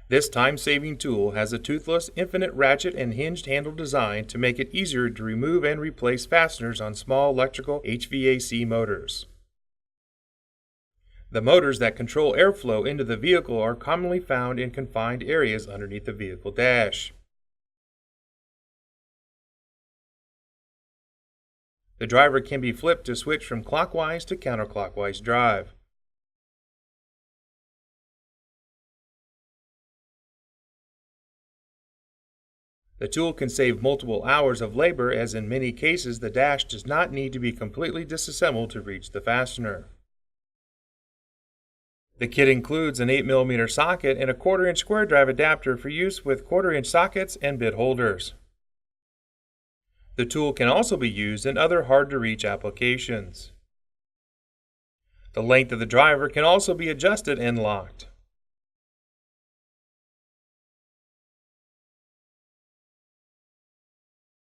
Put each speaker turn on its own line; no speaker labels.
This time-saving tool has a toothless, infinite ratchet and hinged handle design to make it easier to remove and replace fasteners on small electrical HVAC motors. The motors that control airflow into the vehicle are commonly found in confined areas underneath the vehicle dash. The driver can be flipped to switch from clockwise to counterclockwise drive. The tool can save multiple hours of labor, as in many cases the dash does not need to be completely disassembled to reach the fastener. The kit includes an 8mm socket and a 1/4-inch square drive adapter for use with 1/4-inch sockets and bit holders. The tool can also be used in other hard-to-reach applications. The length of the driver can also be adjusted and locked.